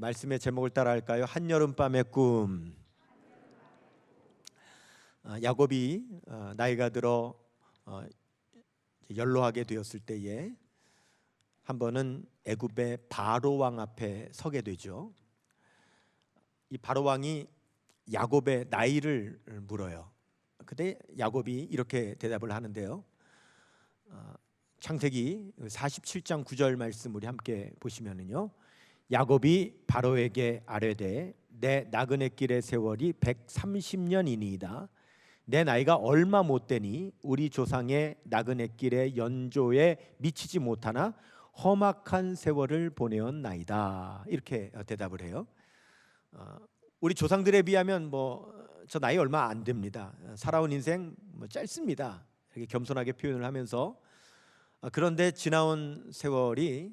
말씀의 제목을 따라 할까요? 한여름밤의 꿈. 야곱이 나이가 들어 연로하게 되었을 때에 한 번은 애굽의 바로 왕 앞에 서게 되죠. 이 바로 왕이 야곱의 나이를 물어요. 그때 야곱이 이렇게 대답을 하는데요. 창세기 47장 9절 말씀 우리 함께 보시면은요. 야곱이 바로에게 아뢰되 내 나그네 길의 세월이 130년이니이다. 내 나이가 얼마 못되니 우리 조상의 나그네 길의 연조에 미치지 못하나 험악한 세월을 보내었나이다. 이렇게 대답을 해요. 우리 조상들에 비하면 저 나이 얼마 안 됩니다. 살아온 인생 짧습니다. 이렇게 겸손하게 표현을 하면서 그런데 지나온 세월이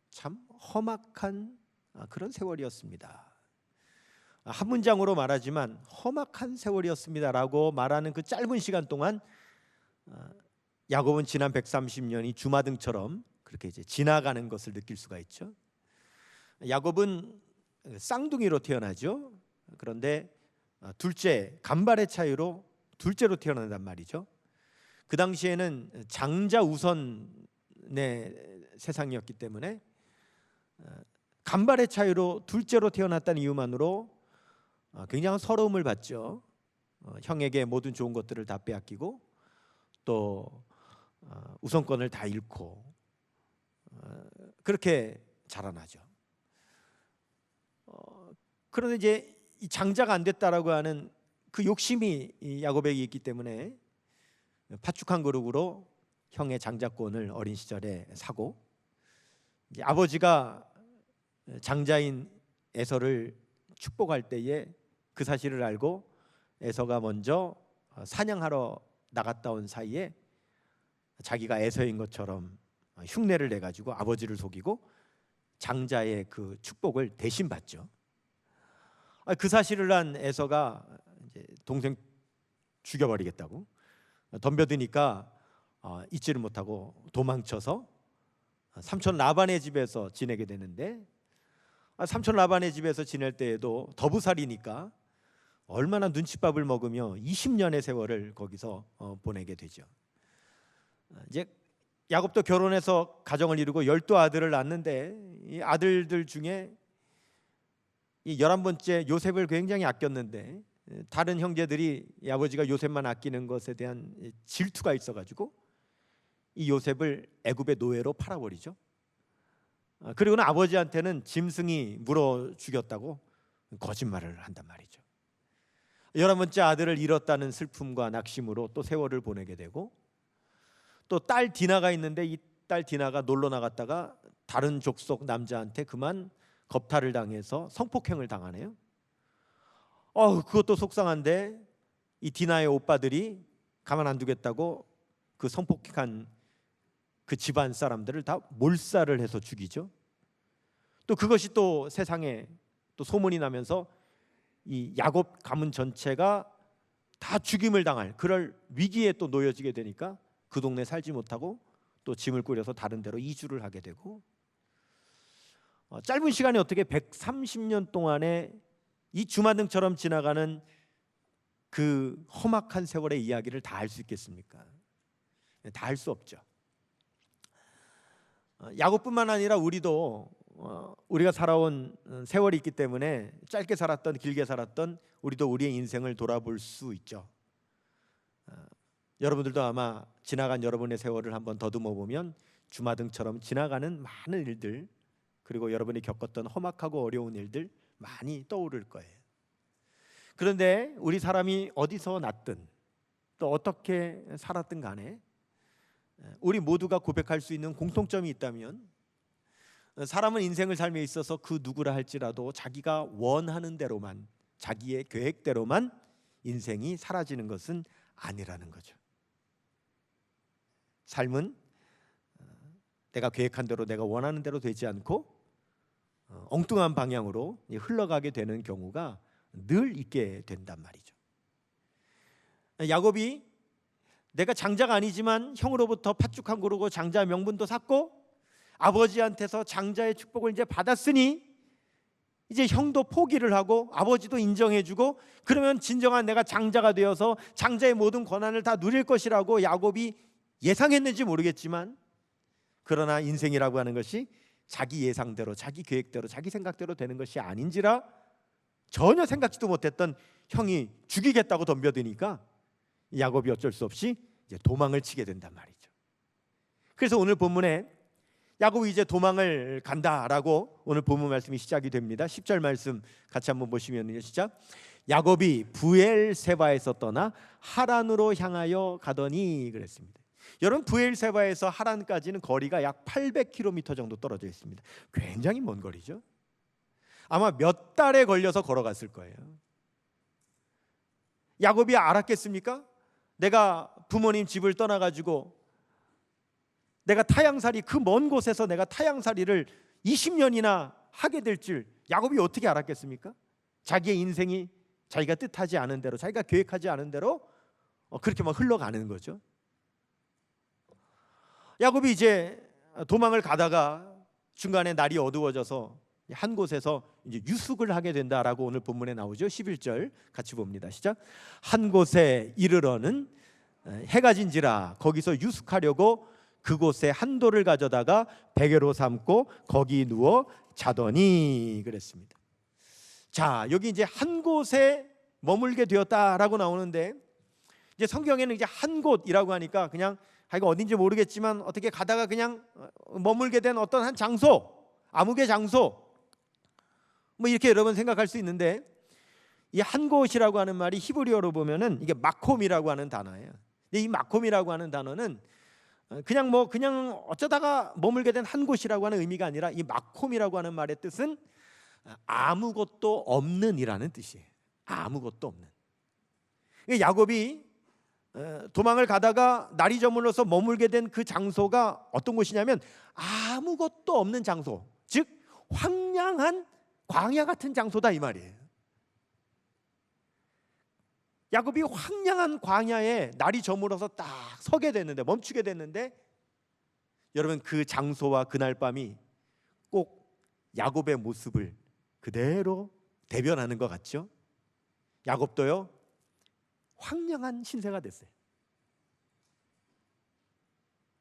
참 험악한 그런 세월이었습니다. 한 문장으로 말하지만 험악한 세월이었습니다라고 말하는 그 짧은 시간 동안 야곱은 지난 130년이 주마등처럼 그렇게 이제 지나가는 것을 느낄 수가 있죠. 야곱은 쌍둥이로 태어나죠. 그런데 둘째, 간발의 차이로 둘째로 태어난단 말이죠. 그 당시에는 장자 우선의 세상이었기 때문에 간발의 차이로 둘째로 태어났다는 이유만으로 굉장한 서러움을 받죠. 형에게 모든 좋은 것들을 다 빼앗기고 또 우선권을 다 잃고 그렇게 자라나죠. 그런데 이제 이 장자가 안 됐다라고 하는 그 욕심이 이 야곱에게 있기 때문에 파축한 그릇으로 형의 장자권을 어린 시절에 사고 이제 아버지가 장자인 에서를 축복할 때에 그 사실을 알고 에서가 먼저 사냥하러 나갔다 온 사이에 자기가 에서인 것처럼 흉내를 내 가지고 아버지를 속이고 장자의 그 축복을 대신 받죠. 그 사실을 한 에서가 이제 동생 죽여버리겠다고 덤벼드니까 잊지를 못하고 도망쳐서 삼촌 라반의 집에서 지내게 되는데 삼촌 라반의 집에서 지낼 때에도 더부살이니까 얼마나 눈칫밥을 먹으며 20년의 세월을 거기서 보내게 되죠. 이제 야곱도 결혼해서 가정을 이루고 12아들을 낳는데 이 아들들 중에 이 11번째 요셉을 굉장히 아꼈는데 다른 형제들이 이 아버지가 요셉만 아끼는 것에 대한 질투가 있어가지고 이 요셉을 애굽의 노예로 팔아버리죠. 그리고는 아버지한테는 짐승이 물어 죽였다고 거짓말을 한단 말이죠. 11번째 아들을 잃었다는 슬픔과 낙심으로 또 세월을 보내게 되고 또 딸 디나가 있는데 이 딸 디나가 놀러 나갔다가 다른 족속 남자한테 그만 겁탈을 당해서 성폭행을 당하네요. 그것도 속상한데 이 디나의 오빠들이 가만 안 두겠다고 그 성폭행한 그 집안 사람들을 다 몰살을 해서 죽이죠. 또 그것이 또 세상에 또 소문이 나면서 이 야곱 가문 전체가 다 죽임을 당할 그럴 위기에 또 놓여지게 되니까 그 동네 살지 못하고 또 짐을 꾸려서 다른 데로 이주를 하게 되고 짧은 시간에 어떻게 130년 동안에 이 주마등처럼 지나가는 그 험악한 세월의 이야기를 다 할 수 있겠습니까? 다 할 수 없죠. 야곱뿐만 아니라 우리도 우리가 살아온 세월이 있기 때문에 짧게 살았던 길게 살았던 우리도 우리의 인생을 돌아볼 수 있죠. 여러분들도 아마 지나간 여러분의 세월을 한번 더듬어 보면 주마등처럼 지나가는 많은 일들 그리고 여러분이 겪었던 험악하고 어려운 일들 많이 떠오를 거예요. 그런데 우리 사람이 어디서 났든 또 어떻게 살았든 간에 우리 모두가 고백할 수 있는 공통점이 있다면 사람은 인생을 삶에 있어서 그 누구라 할지라도 자기가 원하는 대로만 자기의 계획대로만 인생이 사라지는 것은 아니라는 거죠. 삶은 내가 계획한 대로 내가 원하는 대로 되지 않고 엉뚱한 방향으로 흘러가게 되는 경우가 늘 있게 된단 말이죠. 야곱이 내가 장자가 아니지만 형으로부터 팥죽한 그루고 장자 명분도 샀고 아버지한테서 장자의 축복을 이제 받았으니 이제 형도 포기를 하고 아버지도 인정해주고 그러면 진정한 내가 장자가 되어서 장자의 모든 권한을 다 누릴 것이라고 야곱이 예상했는지 모르겠지만, 그러나 인생이라고 하는 것이 자기 예상대로, 자기 계획대로, 자기 생각대로 되는 것이 아닌지라 전혀 생각지도 못했던 형이 죽이겠다고 덤벼드니까 야곱이 어쩔 수 없이 이제 도망을 치게 된단 말이죠. 그래서 오늘 본문에 야곱이 이제 도망을 간다라고 오늘 본문 말씀이 시작이 됩니다. 10절 말씀 같이 한번 보시면요, 시작. 야곱이 브엘세바에서 떠나 하란으로 향하여 가더니 그랬습니다. 여러분, 브엘세바에서 하란까지는 거리가 약 800km 정도 떨어져 있습니다. 굉장히 먼 거리죠. 아마 몇 달에 걸려서 걸어갔을 거예요. 야곱이 알았겠습니까? 내가 부모님 집을 떠나가지고 내가 타향살이, 그 먼 곳에서 내가 타향살이를 20년이나 하게 될 줄 야곱이 어떻게 알았겠습니까? 자기의 인생이 자기가 뜻하지 않은 대로, 자기가 계획하지 않은 대로 그렇게 막 흘러가는 거죠. 야곱이 이제 도망을 가다가 중간에 날이 어두워져서 한 곳에서 이제 유숙을 하게 된다라고 오늘 본문에 나오죠. 11절 같이 봅니다. 시작. 한 곳에 이르러는 해가 진지라 거기서 유숙하려고 그곳에 한 돌을 가져다가 베개로 삼고 거기 누워 자더니 그랬습니다. 자, 여기 이제 한 곳에 머물게 되었다라고 나오는데, 이제 성경에는 이제 한 곳이라고 하니까 그냥 이거 어딘지 모르겠지만 어떻게 가다가 그냥 머물게 된 어떤 한 장소, 아무개 장소, 뭐 이렇게 여러분 생각할 수 있는데, 이 한 곳이라고 하는 말이 히브리어로 보면은 이게 마콤이라고 하는 단어예요. 근데 이 마콤이라고 하는 단어는 그냥 어쩌다가 머물게 된 한 곳이라고 하는 의미가 아니라, 이 마콤이라고 하는 말의 뜻은 아무것도 없는이라는 뜻이에요. 아무것도 없는. 야곱이 도망을 가다가 날이 저물어서 머물게 된 그 장소가 어떤 곳이냐면 아무것도 없는 장소, 즉 황량한 광야 같은 장소다 이 말이에요. 야곱이 황량한 광야에 날이 저물어서 딱 서게 됐는데, 멈추게 됐는데, 여러분 그 장소와 그날 밤이 꼭 야곱의 모습을 그대로 대변하는 것 같죠? 야곱도요 황량한 신세가 됐어요.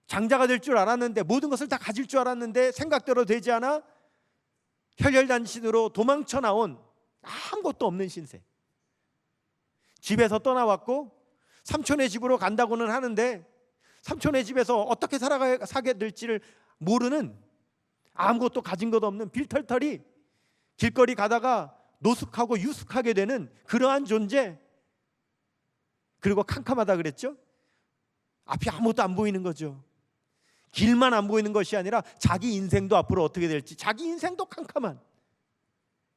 장자가 될 줄 알았는데, 모든 것을 다 가질 줄 알았는데 생각대로 되지 않아 혈혈단신으로 도망쳐 나온 아무것도 없는 신세. 집에서 떠나왔고 삼촌의 집으로 간다고는 하는데 삼촌의 집에서 어떻게 사게 될지를 모르는, 아무것도 가진 것 없는 빌털털이 길거리 가다가 노숙하고 유숙하게 되는 그러한 존재. 그리고 캄캄하다 그랬죠? 앞이 아무것도 안 보이는 거죠. 길만 안 보이는 것이 아니라 자기 인생도 앞으로 어떻게 될지, 자기 인생도 캄캄한.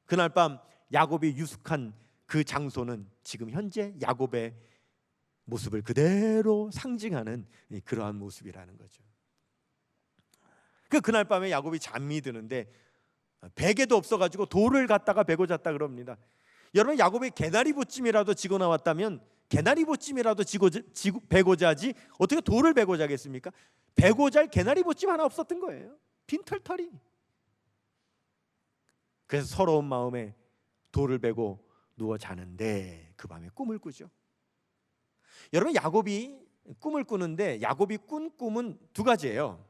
그날 밤 야곱이 유숙한 그 장소는 지금 현재 야곱의 모습을 그대로 상징하는 그러한 모습이라는 거죠. 그날 밤에 야곱이 잠이 드는데 베개도 없어가지고 돌을 갖다가 베고 잤다 그럽니다. 여러분, 야곱이 개나리 보찜이라도 지고 나왔다면 개나리 보찜이라도 베고 자지 어떻게 돌을 베고 자겠습니까? 베고 잘 개나리 보찜 하나 없었던 거예요. 빈털털이. 그래서 서러운 마음에 돌을 베고 누워 자는데 그 밤에 꿈을 꾸죠. 여러분, 야곱이 꿈을 꾸는데 야곱이 꾼 꿈은 두 가지예요.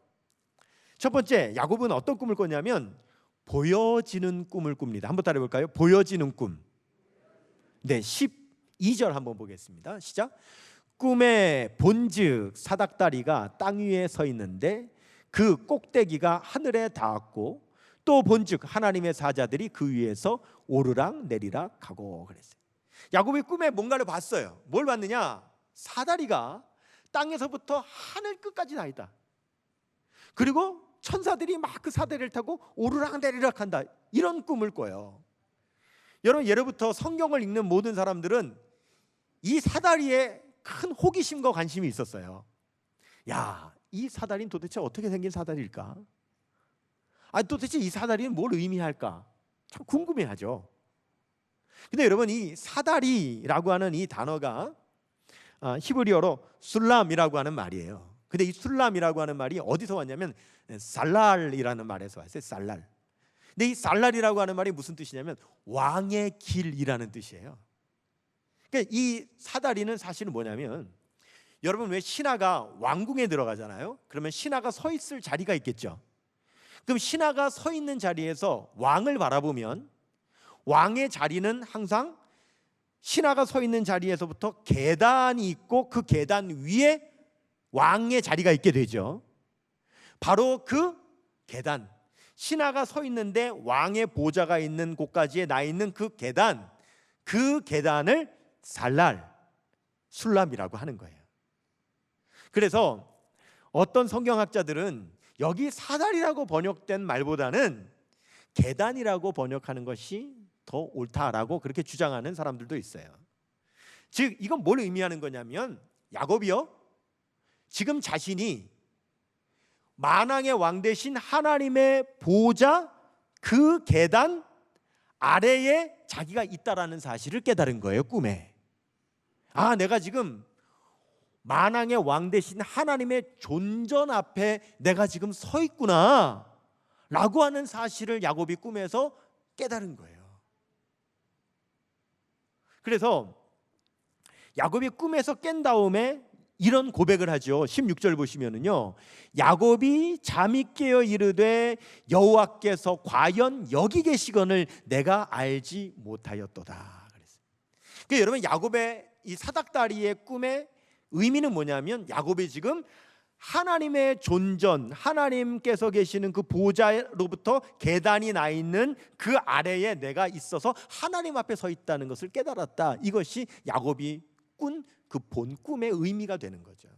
첫 번째, 야곱은 어떤 꿈을 꿨냐면 보여지는 꿈을 꿉니다. 한번 따라해 볼까요? 보여지는 꿈. 네, 12절 한번 보겠습니다. 시작. 꿈에 본즉 사닥다리가 땅 위에 서 있는데 그 꼭대기가 하늘에 닿았고, 또 본즉 하나님의 사자들이 그 위에서 오르락 내리락 하고 그랬어요. 야곱이 꿈에 뭔가를 봤어요. 뭘 봤느냐? 사다리가 땅에서부터 하늘 끝까지 다 있다. 그리고 천사들이 막 그 사다리를 타고 오르락 내리락 한다. 이런 꿈을 꿔요. 여러분, 예로부터 성경을 읽는 모든 사람들은 이 사다리에 큰 호기심과 관심이 있었어요. 야, 이 사다리는 도대체 어떻게 생긴 사다리일까? 도대체 이 사다리는 뭘 의미할까? 참 궁금해하죠. 근데 여러분, 이 사다리라고 하는 이 단어가 히브리어로 술람이라고 하는 말이에요. 근데 이 술람이라고 하는 말이 어디서 왔냐면 살랄이라는 말에서 왔어요. 살랄. 근데 이 살랄이라고 하는 말이 무슨 뜻이냐면 왕의 길이라는 뜻이에요. 그러니까 이 사다리는 사실은 뭐냐면, 여러분 왜 신하가 왕궁에 들어가잖아요. 그러면 신하가 서 있을 자리가 있겠죠. 그럼 신하가 서 있는 자리에서 왕을 바라보면 왕의 자리는 항상 신하가 서 있는 자리에서부터 계단이 있고 그 계단 위에 왕의 자리가 있게 되죠. 바로 그 계단, 신하가 서 있는데 왕의 보좌가 있는 곳까지에 나 있는 그 계단을 살랄, 술람이라고 하는 거예요. 그래서 어떤 성경학자들은 여기 사다리라고 번역된 말보다는 계단이라고 번역하는 것이 더 옳다라고 그렇게 주장하는 사람들도 있어요. 즉 이건 뭘 의미하는 거냐면, 야곱이요, 지금 자신이 만왕의 왕 대신 하나님의 보좌 그 계단 아래에 자기가 있다라는 사실을 깨달은 거예요, 꿈에. 아, 내가 지금 만왕의 왕 대신 하나님의 존전 앞에 내가 지금 서 있구나 라고 하는 사실을 야곱이 꿈에서 깨달은 거예요. 그래서 야곱이 꿈에서 깬 다음에 이런 고백을 하죠. 16절 보시면은요, 야곱이 잠이 깨어 이르되 여호와께서 과연 여기 계시거늘 내가 알지 못하였도다 그랬어요. 그러니까 여러분, 야곱의 이 사닥다리의 꿈의 의미는 뭐냐면, 야곱이 지금 하나님의 존전, 하나님께서 계시는 그 보좌로부터 계단이 나 있는 그 아래에 내가 있어서 하나님 앞에 서 있다는 것을 깨달았다. 이것이 야곱이 꾼 그 본 꿈의 의미가 되는 거죠.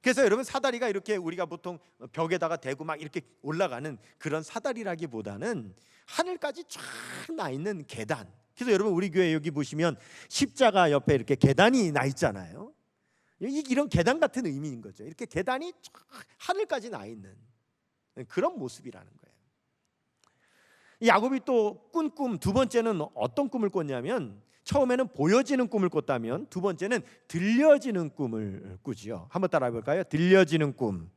그래서 여러분, 사다리가 이렇게 우리가 보통 벽에다가 대고 막 이렇게 올라가는 그런 사다리라기보다는 하늘까지 쫙 나 있는 계단. 그래서 여러분, 우리 교회 여기 보시면 십자가 옆에 이렇게 계단이 나 있잖아요. 이런 계단 같은 의미인 거죠. 이렇게 계단이 쫙 하늘까지 나 있는 그런 모습이라는 거예요. 야곱이 또 꾼 꿈 두 번째는 어떤 꿈을 꿨냐면, 처음에는 보여지는 꿈을 꿨다면 두 번째는 들려지는 꿈을 꾸지요. 한번 따라해 볼까요? 들려지는 꿈.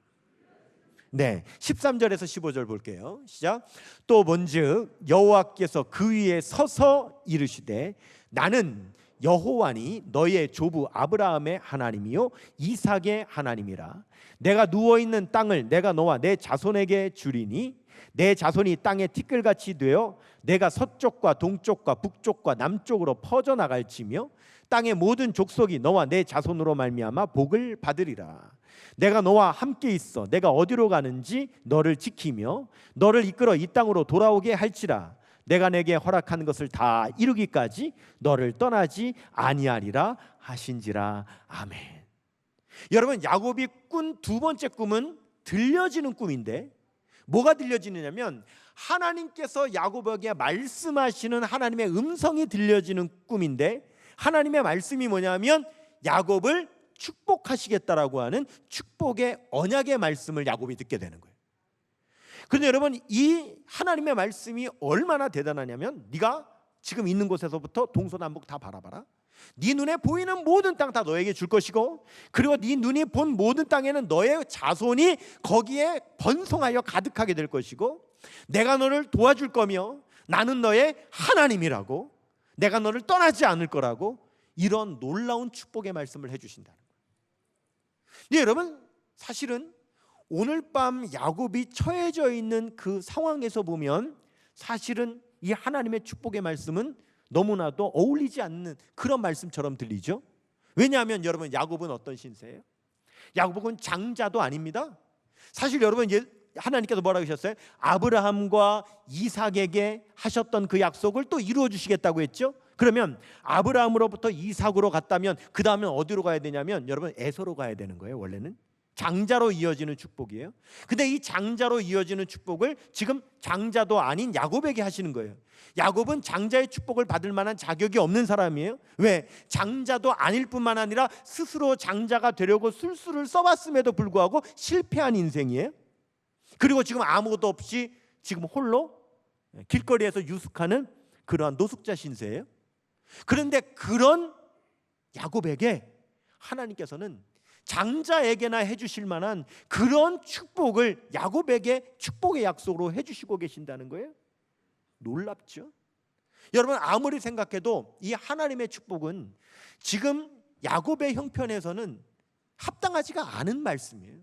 네, 13절에서 15절 볼게요. 시작. 또 본즉 여호와께서 그 위에 서서 이르시되 나는 여호와니 너의 조부 아브라함의 하나님이요 이삭의 하나님이라. 내가 누워있는 땅을 내가 너와 내 자손에게 주리니 내 자손이 땅에 티끌같이 되어 내가 서쪽과 동쪽과 북쪽과 남쪽으로 퍼져나갈지며 땅의 모든 족속이 너와 내 자손으로 말미암아 복을 받으리라. 내가 너와 함께 있어 내가 어디로 가는지 너를 지키며 너를 이끌어 이 땅으로 돌아오게 할지라. 내가 내게 허락한 것을 다 이루기까지 너를 떠나지 아니하리라 하신지라. 아멘. 여러분, 야곱이 꾼 두 번째 꿈은 들려지는 꿈인데, 뭐가 들려지느냐면 하나님께서 야곱에게 말씀하시는 하나님의 음성이 들려지는 꿈인데, 하나님의 말씀이 뭐냐면 야곱을 축복하시겠다라고 하는 축복의 언약의 말씀을 야곱이 듣게 되는 거예요. 그런데 여러분, 이 하나님의 말씀이 얼마나 대단하냐면, 네가 지금 있는 곳에서부터 동서남북 다 바라봐라. 네 눈에 보이는 모든 땅 다 너에게 줄 것이고, 그리고 네 눈이 본 모든 땅에는 너의 자손이 거기에 번성하여 가득하게 될 것이고, 내가 너를 도와줄 거며 나는 너의 하나님이라고, 내가 너를 떠나지 않을 거라고, 이런 놀라운 축복의 말씀을 해주신다는 거예요. 네, 여러분, 사실은 오늘 밤 야곱이 처해져 있는 그 상황에서 보면 사실은 이 하나님의 축복의 말씀은 너무나도 어울리지 않는 그런 말씀처럼 들리죠. 왜냐하면 여러분, 야곱은 어떤 신세예요? 야곱은 장자도 아닙니다. 사실 여러분, 하나님께서 뭐라고 하셨어요? 아브라함과 이삭에게 하셨던 그 약속을 또 이루어 주시겠다고 했죠. 그러면 아브라함으로부터 이삭으로 갔다면 그 다음에 어디로 가야 되냐면, 여러분, 에서로 가야 되는 거예요. 원래는 장자로 이어지는 축복이에요. 근데 이 장자로 이어지는 축복을 지금 장자도 아닌 야곱에게 하시는 거예요. 야곱은 장자의 축복을 받을 만한 자격이 없는 사람이에요. 왜? 장자도 아닐 뿐만 아니라 스스로 장자가 되려고 술수를 써봤음에도 불구하고 실패한 인생이에요. 그리고 지금 아무것도 없이 지금 홀로 길거리에서 유숙하는 그러한 노숙자 신세예요. 그런데 그런 야곱에게 하나님께서는 장자에게나 해주실 만한 그런 축복을 야곱에게 축복의 약속으로 해주시고 계신다는 거예요. 놀랍죠? 여러분, 아무리 생각해도 이 하나님의 축복은 지금 야곱의 형편에서는 합당하지가 않은 말씀이에요.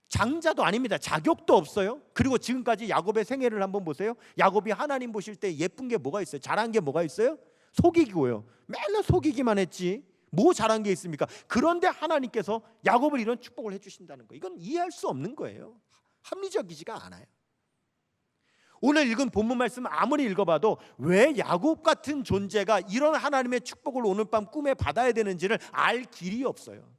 장자도 아닙니다. 자격도 없어요. 그리고 지금까지 야곱의 생애를 한번 보세요. 야곱이 하나님 보실 때 예쁜 게 뭐가 있어요? 잘한 게 뭐가 있어요? 속이고요. 맨날 속이기만 했지 뭐 잘한 게 있습니까? 그런데 하나님께서 야곱을 이런 축복을 해주신다는 거예요. 이건 이해할 수 없는 거예요. 합리적이지가 않아요. 오늘 읽은 본문 말씀 아무리 읽어봐도 왜 야곱 같은 존재가 이런 하나님의 축복을 오늘 밤 꿈에 받아야 되는지를 알 길이 없어요.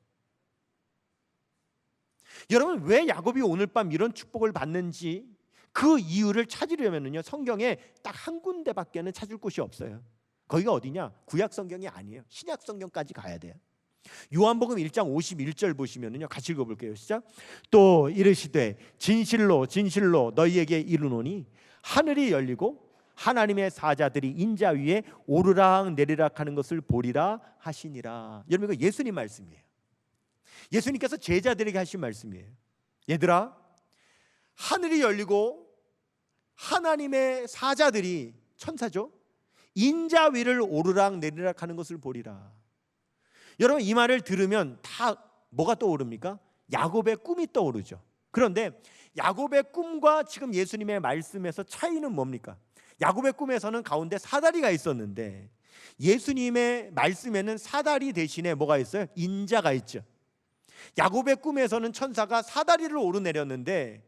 여러분, 왜 야곱이 오늘 밤 이런 축복을 받는지 그 이유를 찾으려면요, 성경에 딱 한 군데밖에는 찾을 곳이 없어요. 거기가 어디냐? 구약 성경이 아니에요. 신약 성경까지 가야 돼요. 요한복음 1장 51절 보시면은요, 같이 읽어볼게요. 시작. 또 이르시되 진실로 진실로 너희에게 이르노니 하늘이 열리고 하나님의 사자들이 인자 위에 오르락 내리락 하는 것을 보리라 하시니라. 여러분, 이거 예수님 말씀이에요. 예수님께서 제자들에게 하신 말씀이에요. 얘들아, 하늘이 열리고 하나님의 사자들이, 천사죠, 인자 위를 오르락 내리락 하는 것을 보리라. 여러분, 이 말을 들으면 다 뭐가 떠오릅니까? 야곱의 꿈이 떠오르죠. 그런데 야곱의 꿈과 지금 예수님의 말씀에서 차이는 뭡니까? 야곱의 꿈에서는 가운데 사다리가 있었는데 예수님의 말씀에는 사다리 대신에 뭐가 있어요? 인자가 있죠. 야곱의 꿈에서는 천사가 사다리를 오르내렸는데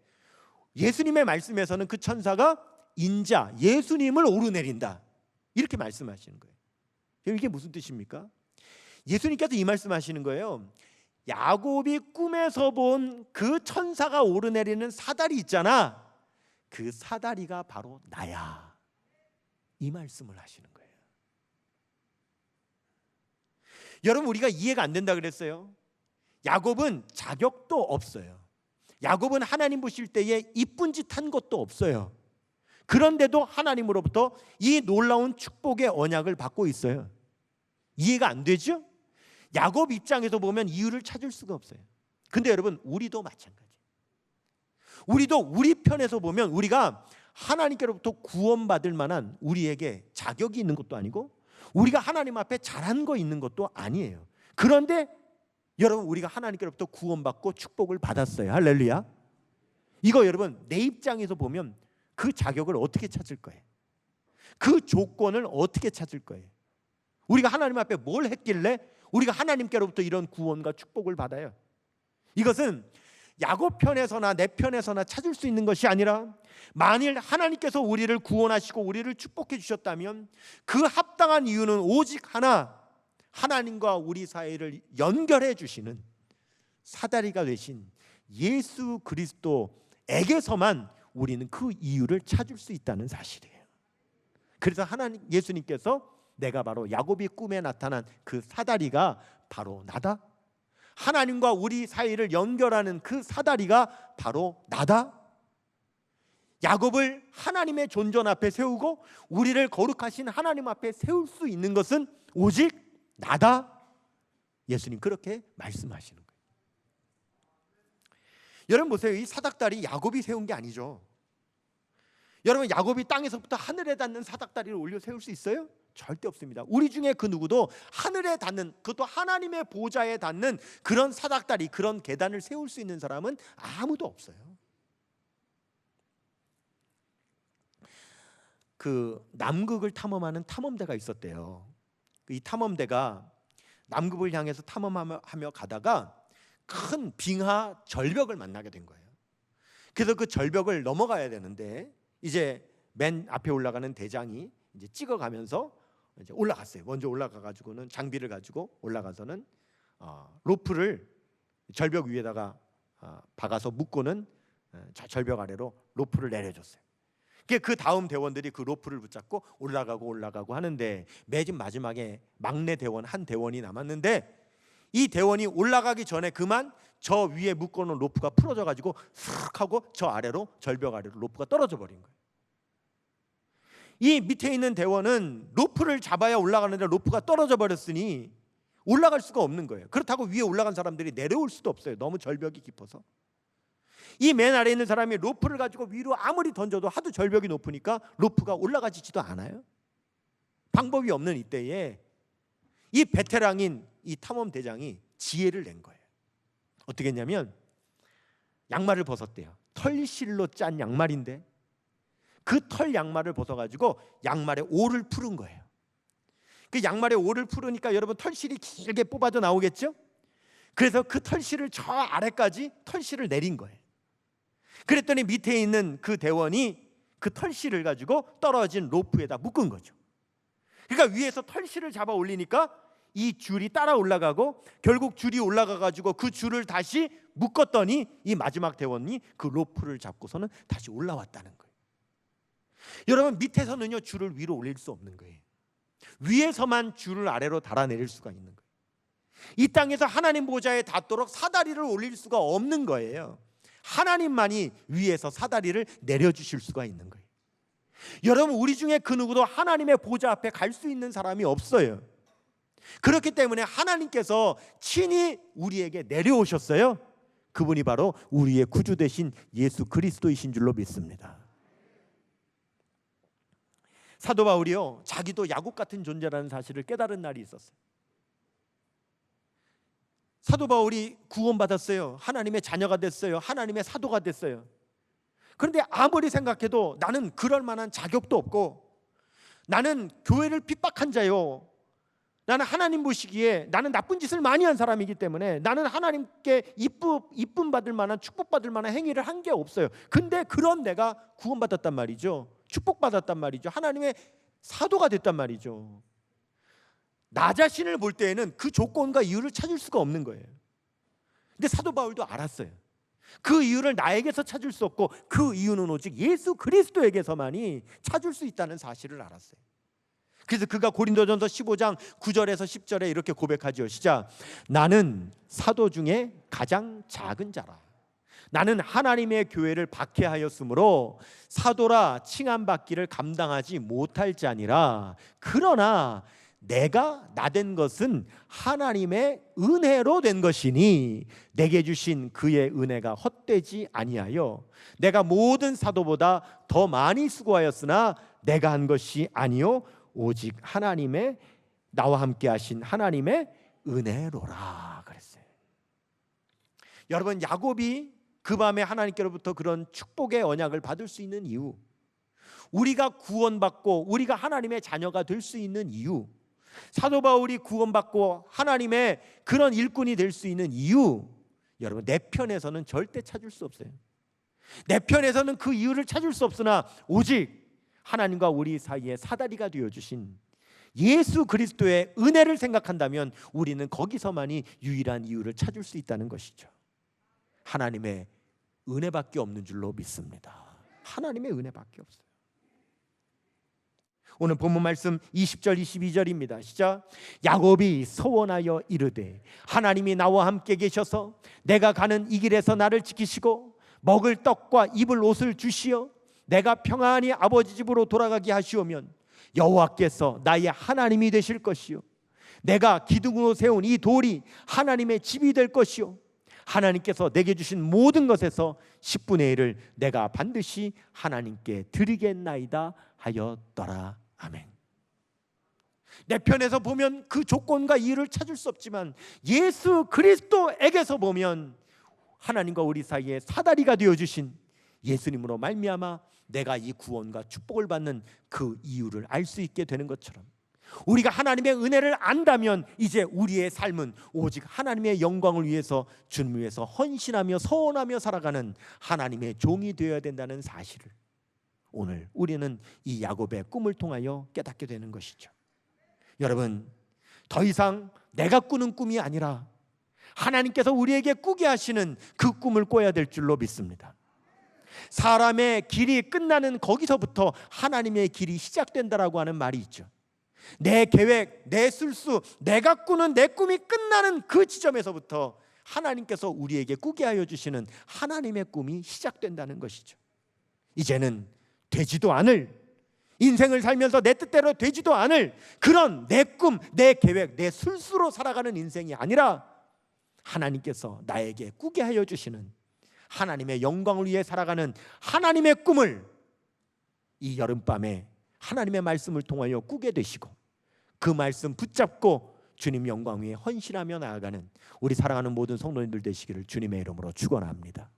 예수님의 말씀에서는 그 천사가 인자, 예수님을 오르내린다, 이렇게 말씀하시는 거예요. 이게 무슨 뜻입니까? 예수님께서 이 말씀하시는 거예요. 야곱이 꿈에서 본 그 천사가 오르내리는 사다리 있잖아, 그 사다리가 바로 나야, 이 말씀을 하시는 거예요. 여러분, 우리가 이해가 안 된다 그랬어요. 야곱은 자격도 없어요. 야곱은 하나님 보실 때에 이쁜 짓 한 것도 없어요. 그런데도 하나님으로부터 이 놀라운 축복의 언약을 받고 있어요. 이해가 안 되죠? 야곱 입장에서 보면 이유를 찾을 수가 없어요. 근데 여러분, 우리도 마찬가지예요. 우리도 우리 편에서 보면 우리가 하나님께로부터 구원받을 만한 우리에게 자격이 있는 것도 아니고 우리가 하나님 앞에 잘한 거 있는 것도 아니에요. 그런데 여러분, 우리가 하나님께로부터 구원받고 축복을 받았어요. 할렐루야. 이거 여러분, 내 입장에서 보면 그 자격을 어떻게 찾을 거예요? 그 조건을 어떻게 찾을 거예요? 우리가 하나님 앞에 뭘 했길래 우리가 하나님께로부터 이런 구원과 축복을 받아요? 이것은 야곱 편에서나 내 편에서나 찾을 수 있는 것이 아니라 만일 하나님께서 우리를 구원하시고 우리를 축복해 주셨다면 그 합당한 이유는 오직 하나, 하나님과 우리 사이를 연결해 주시는 사다리가 되신 예수 그리스도에게서만 우리는 그 이유를 찾을 수 있다는 사실이에요. 그래서 하나님, 예수님께서 내가 바로 야곱이 꿈에 나타난 그 사다리가 바로 나다, 하나님과 우리 사이를 연결하는 그 사다리가 바로 나다, 야곱을 하나님의 존전 앞에 세우고 우리를 거룩하신 하나님 앞에 세울 수 있는 것은 오직 나다. 예수님 그렇게 말씀하시는 거예요. 여러분 보세요. 이 사닥다리 야곱이 세운 게 아니죠. 여러분, 야곱이 땅에서부터 하늘에 닿는 사닥다리를 올려 세울 수 있어요? 절대 없습니다. 우리 중에 그 누구도 하늘에 닿는, 그것도 하나님의 보좌에 닿는 그런 사닥다리, 그런 계단을 세울 수 있는 사람은 아무도 없어요. 그 남극을 탐험하는 탐험대가 있었대요. 이 탐험대가 남극을 향해서 탐험하며 가다가 큰 빙하 절벽을 만나게 된 거예요. 그래서 그 절벽을 넘어가야 되는데 이제 맨 앞에 올라가는 대장이 이제 찍어가면서 이제 올라갔어요. 먼저 올라가 가지고는 장비를 가지고 올라가서는 로프를 절벽 위에다가 박아서 묶고는 저 절벽 아래로 로프를 내려줬어요. 그 다음 대원들이 그 로프를 붙잡고 올라가고 하는데 맨 마지막에 막내 대원 한 대원이 남았는데 이 대원이 올라가기 전에 그만 저 위에 묶어놓은 로프가 풀어져 가지고 쓱 하고 저 아래로, 절벽 아래로 로프가 떨어져 버린 거예요. 이 밑에 있는 대원은 로프를 잡아야 올라가는데 로프가 떨어져 버렸으니 올라갈 수가 없는 거예요. 그렇다고 위에 올라간 사람들이 내려올 수도 없어요. 너무 절벽이 깊어서. 이 맨 아래에 있는 사람이 로프를 가지고 위로 아무리 던져도 하도 절벽이 높으니까 로프가 올라가지지도 않아요. 방법이 없는 이때에 이 베테랑인 이 탐험 대장이 지혜를 낸 거예요. 어떻게 했냐면 양말을 벗었대요. 털실로 짠 양말인데 그 털 양말을 벗어가지고 양말에 올을 풀은 거예요. 그 양말에 올을 풀으니까 여러분 털실이 길게 뽑아져 나오겠죠? 그래서 그 털실을 저 아래까지 털실을 내린 거예요. 그랬더니 밑에 있는 그 대원이 그 털실을 가지고 떨어진 로프에다 묶은 거죠. 그러니까 위에서 털실을 잡아 올리니까 이 줄이 따라 올라가고 결국 줄이 올라가가지고 그 줄을 다시 묶었더니 이 마지막 대원이 그 로프를 잡고서는 다시 올라왔다는 거예요. 여러분 밑에서는요 줄을 위로 올릴 수 없는 거예요. 위에서만 줄을 아래로 달아내릴 수가 있는 거예요. 이 땅에서 하나님 보좌에 닿도록 사다리를 올릴 수가 없는 거예요. 하나님만이 위에서 사다리를 내려주실 수가 있는 거예요. 여러분 우리 중에 그 누구도 하나님의 보좌 앞에 갈 수 있는 사람이 없어요. 그렇기 때문에 하나님께서 친히 우리에게 내려오셨어요. 그분이 바로 우리의 구주 되신 예수 그리스도이신 줄로 믿습니다. 사도 바울이요 자기도 야곱 같은 존재라는 사실을 깨달은 날이 있었어요. 사도 바울이 구원받았어요. 하나님의 자녀가 됐어요. 하나님의 사도가 됐어요. 그런데 아무리 생각해도 나는 그럴 만한 자격도 없고 나는 교회를 핍박한 자요. 나는 하나님 보시기에 나는 나쁜 짓을 많이 한 사람이기 때문에 나는 하나님께 이쁨 받을 만한 축복받을 만한 행위를 한 게 없어요. 근데 그런 내가 구원받았단 말이죠. 축복받았단 말이죠. 하나님의 사도가 됐단 말이죠. 나 자신을 볼 때에는 그 조건과 이유를 찾을 수가 없는 거예요. 근데 사도 바울도 알았어요. 그 이유를 나에게서 찾을 수 없고 그 이유는 오직 예수 그리스도에게서만이 찾을 수 있다는 사실을 알았어요. 그래서 그가 고린도전서 15장 9절에서 10절에 이렇게 고백하죠. 시작. 나는 사도 중에 가장 작은 자라. 나는 하나님의 교회를 박해하였으므로 사도라 칭함받기를 감당하지 못할 자니라. 그러나 내가 나된 것은 하나님의 은혜로 된 것이니 내게 주신 그의 은혜가 헛되지 아니하여 내가 모든 사도보다 더 많이 수고하였으나 내가 한 것이 아니요 오직 하나님의 나와 함께 하신 하나님의 은혜로라 그랬어요. 여러분 야곱이 그 밤에 하나님께로부터 그런 축복의 언약을 받을 수 있는 이유, 우리가 구원받고 우리가 하나님의 자녀가 될 수 있는 이유, 사도 바울이 구원받고 하나님의 그런 일꾼이 될 수 있는 이유, 여러분 내 편에서는 절대 찾을 수 없어요. 내 편에서는 그 이유를 찾을 수 없으나 오직 하나님과 우리 사이에 사다리가 되어주신 예수 그리스도의 은혜를 생각한다면 우리는 거기서만이 유일한 이유를 찾을 수 있다는 것이죠. 하나님의 은혜밖에 없는 줄로 믿습니다. 하나님의 은혜밖에 없어요. 오늘 본문 말씀 20절 22절입니다. 시작. 야곱이 서원하여 이르되 하나님이 나와 함께 계셔서 내가 가는 이 길에서 나를 지키시고 먹을 떡과 입을 옷을 주시어 내가 평안히 아버지 집으로 돌아가게 하시오면 여호와께서 나의 하나님이 되실 것이요 내가 기둥으로 세운 이 돌이 하나님의 집이 될 것이요 하나님께서 내게 주신 모든 것에서 10분의 1을 내가 반드시 하나님께 드리겠나이다 하였더라. 아멘. 내 편에서 보면 그 조건과 이유를 찾을 수 없지만 예수 그리스도에게서 보면 하나님과 우리 사이에 사다리가 되어주신 예수님으로 말미암아 내가 이 구원과 축복을 받는 그 이유를 알 수 있게 되는 것처럼 우리가 하나님의 은혜를 안다면 이제 우리의 삶은 오직 하나님의 영광을 위해서 주님을 위해서 헌신하며 서원하며 살아가는 하나님의 종이 되어야 된다는 사실을 오늘 우리는 이 야곱의 꿈을 통하여 깨닫게 되는 것이죠. 여러분 더 이상 내가 꾸는 꿈이 아니라 하나님께서 우리에게 꾸게 하시는 그 꿈을 꿔야 될 줄로 믿습니다. 사람의 길이 끝나는 거기서부터 하나님의 길이 시작된다라고 하는 말이 있죠. 내 계획, 내 술수, 내가 꾸는 내 꿈이 끝나는 그 지점에서부터 하나님께서 우리에게 꾸게 하여 주시는 하나님의 꿈이 시작된다는 것이죠. 이제는 되지도 않을 인생을 살면서 내 뜻대로 되지도 않을 그런 내 꿈, 내 계획, 내 술수로 살아가는 인생이 아니라 하나님께서 나에게 꾸게 하여 주시는 하나님의 영광을 위해 살아가는 하나님의 꿈을 이 여름밤에 하나님의 말씀을 통하여 꾸게 되시고 그 말씀 붙잡고 주님 영광 위에 헌신하며 나아가는 우리 사랑하는 모든 성도님들 되시기를 주님의 이름으로 축원합니다.